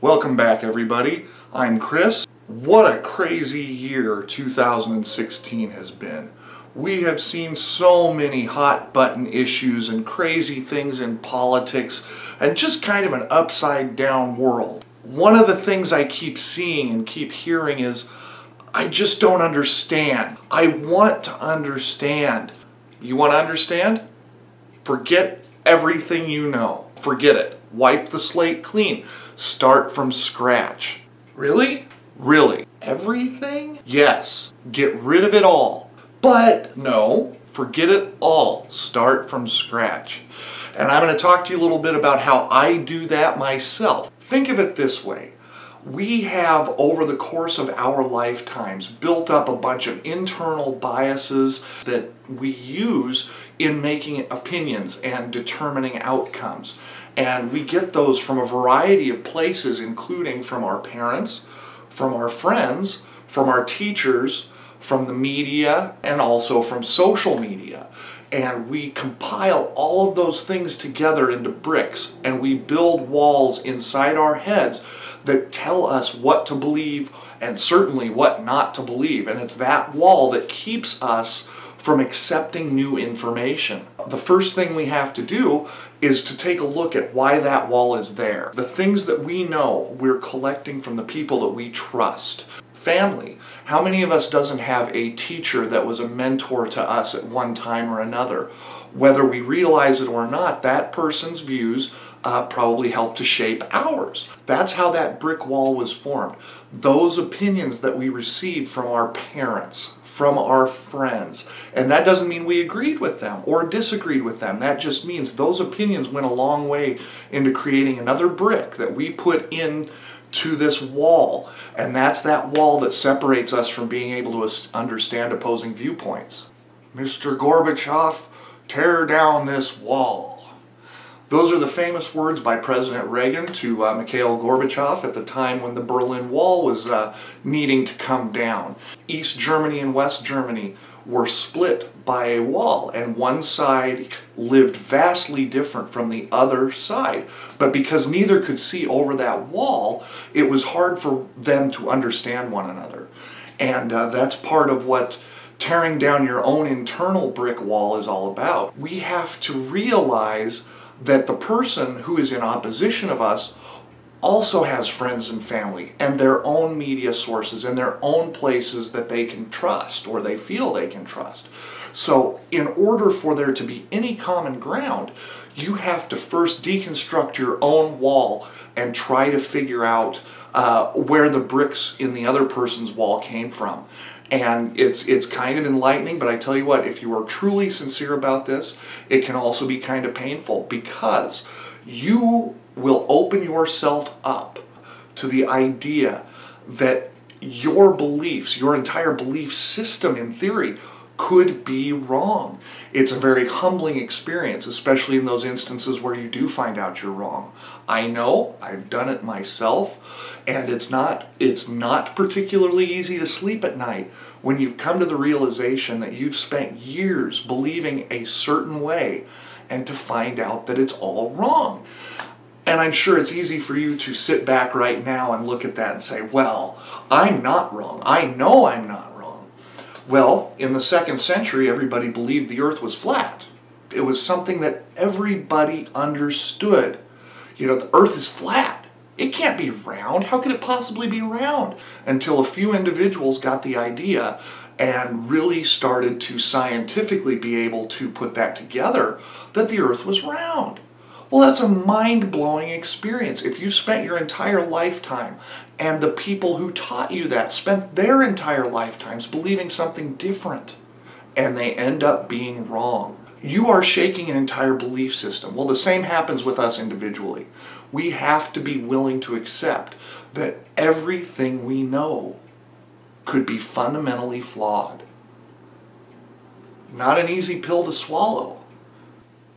Welcome back, everybody. I'm Chris. What a crazy year 2016 has been. We have seen so many hot button issues and crazy things in politics and just kind of an upside down world. One of the things I keep seeing and keep hearing is, I just don't understand. I want to understand. You want to understand? Forget everything you know. Forget it. Wipe the slate clean. Start from scratch. Really? Really? Everything? Yes. Get rid of it all. But no, forget it all. Start from scratch. And I'm going to talk to you a little bit about how I do that myself. Think of it this way. We have, over the course of our lifetimes, built up a bunch of internal biases that we use in making opinions and determining outcomes. And we get those from a variety of places, including from our parents, from our friends, from our teachers, from the media, and also from social media. And we compile all of those things together into bricks, and we build walls inside our heads that tell us what to believe and certainly what not to believe. And it's that wall that keeps us from accepting new information. The first thing we have to do is to take a look at why that wall is there. The things that we know we're collecting from the people that we trust. Family. How many of us doesn't have a teacher that was a mentor to us at one time or another? Whether we realize it or not, that person's views probably helped to shape ours. That's how that brick wall was formed. Those opinions that we received from our parents, from our friends. And that doesn't mean we agreed with them or disagreed with them. That just means those opinions went a long way into creating another brick that we put in to this wall. And that's that wall that separates us from being able to understand opposing viewpoints. Mr. Gorbachev, tear down this wall. Those are the famous words by President Reagan to Mikhail Gorbachev at the time when the Berlin Wall was needing to come down. East Germany and West Germany were split by a wall, and one side lived vastly different from the other side. But because neither could see over that wall, it was hard for them to understand one another. And that's part of what tearing down your own internal brick wall is all about. We have to realize that the person who is in opposition of us also has friends and family and their own media sources and their own places that they can trust or they feel they can trust. So in order for there to be any common ground, you have to first deconstruct your own wall and try to figure out where the bricks in the other person's wall came from. And it's kind of enlightening, but I tell you what, if you are truly sincere about this, it can also be kind of painful, because you will open yourself up to the idea that your beliefs, your entire belief system in theory, could be wrong. It's a very humbling experience, especially in those instances where you do find out you're wrong. I know, I've done it myself, and it's not particularly easy to sleep at night when you've come to the realization that you've spent years believing a certain way and to find out that it's all wrong. And I'm sure it's easy for you to sit back right now and look at that and say, well, I'm not wrong. I know I'm not wrong. Well, in the 2nd century, everybody believed the earth was flat. It was something that everybody understood. You know, the earth is flat. It can't be round. How could it possibly be round? Until a few individuals got the idea and really started to scientifically be able to put that together, that the earth was round. Well, that's a mind-blowing experience. If you spent your entire lifetime and the people who taught you that spent their entire lifetimes believing something different, and they end up being wrong, you are shaking an entire belief system. Well, the same happens with us individually. We have to be willing to accept that everything we know could be fundamentally flawed. Not an easy pill to swallow.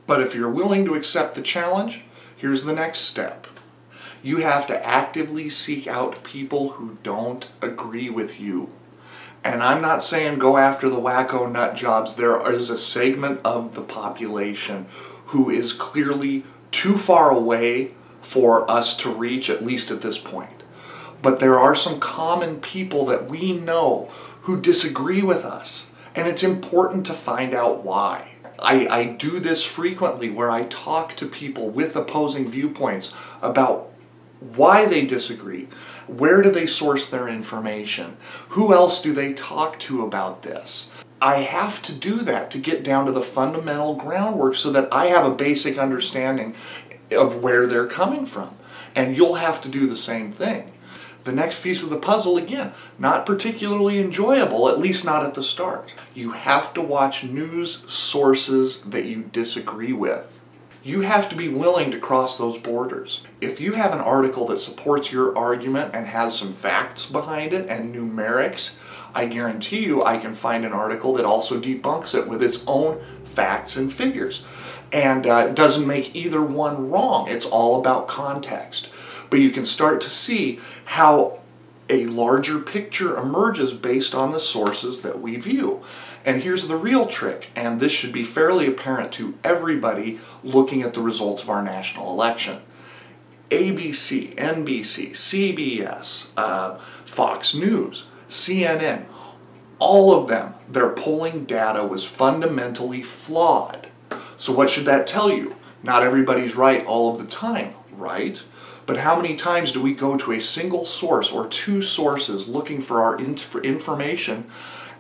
But if you're willing to accept the challenge, here's the next step. You have to actively seek out people who don't agree with you. And I'm not saying go after the wacko nut jobs. There is a segment of the population who is clearly too far away for us to reach, at least at this point. But there are some common people that we know who disagree with us, and it's important to find out why. I do this frequently where I talk to people with opposing viewpoints about why they disagree, where do they source their information, who else do they talk to about this. I have to do that to get down to the fundamental groundwork so that I have a basic understanding of where they're coming from. And you'll have to do the same thing. The next piece of the puzzle, again, not particularly enjoyable, at least not at the start. You have to watch news sources that you disagree with. You have to be willing to cross those borders. If you have an article that supports your argument and has some facts behind it and numerics, I guarantee you I can find an article that also debunks it with its own facts and figures. And it doesn't make either one wrong. It's all about context. But you can start to see how a larger picture emerges based on the sources that we view. And here's the real trick, and this should be fairly apparent to everybody looking at the results of our national election. ABC, NBC, CBS, Fox News, CNN, all of them, their polling data was fundamentally flawed. So what should that tell you? Not everybody's right all of the time, right? But how many times do we go to a single source or two sources looking for our information,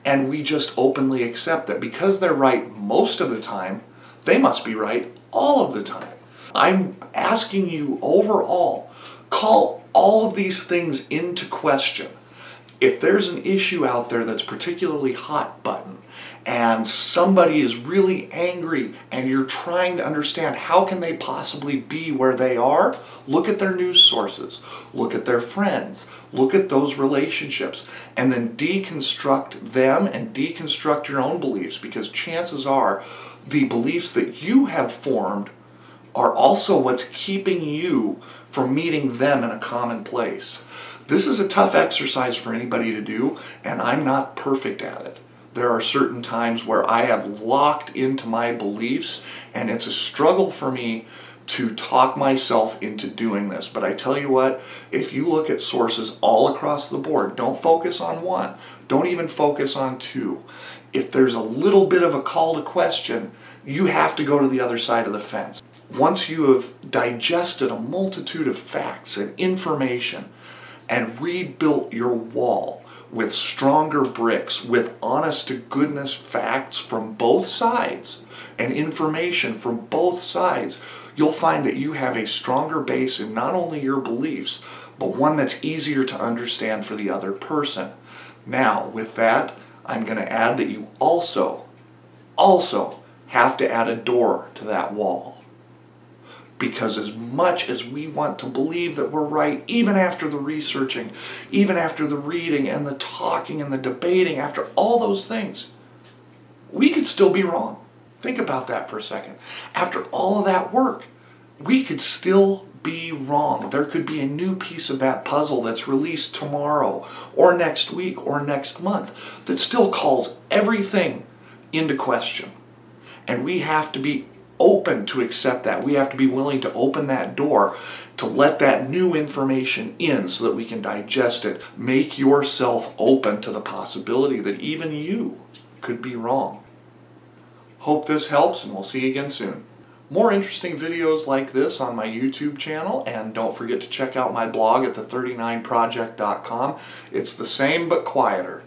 and we just openly accept that because they're right most of the time, they must be right all of the time? I'm asking you overall, call all of these things into question. If there's an issue out there that's particularly hot button, and somebody is really angry and you're trying to understand how can they possibly be where they are, look at their news sources, look at their friends, look at those relationships, and then deconstruct them and deconstruct your own beliefs, because chances are the beliefs that you have formed are also what's keeping you from meeting them in a common place. This is a tough exercise for anybody to do, and I'm not perfect at it. There are certain times where I have locked into my beliefs, and it's a struggle for me to talk myself into doing this. But I tell you what, if you look at sources all across the board, don't focus on one, don't even focus on two. If there's a little bit of a call to question, you have to go to the other side of the fence. Once you have digested a multitude of facts and information and rebuilt your wall with stronger bricks, with honest-to-goodness facts from both sides and information from both sides, you'll find that you have a stronger base in not only your beliefs, but one that's easier to understand for the other person. Now, with that, I'm going to add that you also have to add a door to that wall. Because as much as we want to believe that we're right, even after the researching, even after the reading and the talking and the debating, after all those things, we could still be wrong. Think about that for a second. After all of that work, we could still be wrong. There could be a new piece of that puzzle that's released tomorrow or next week or next month that still calls everything into question. And we have to be open to accept that. We have to be willing to open that door to let that new information in so that we can digest it. Make yourself open to the possibility that even you could be wrong. Hope this helps, and we'll see you again soon. More interesting videos like this on my YouTube channel, and don't forget to check out my blog at the39project.com. It's the same but quieter.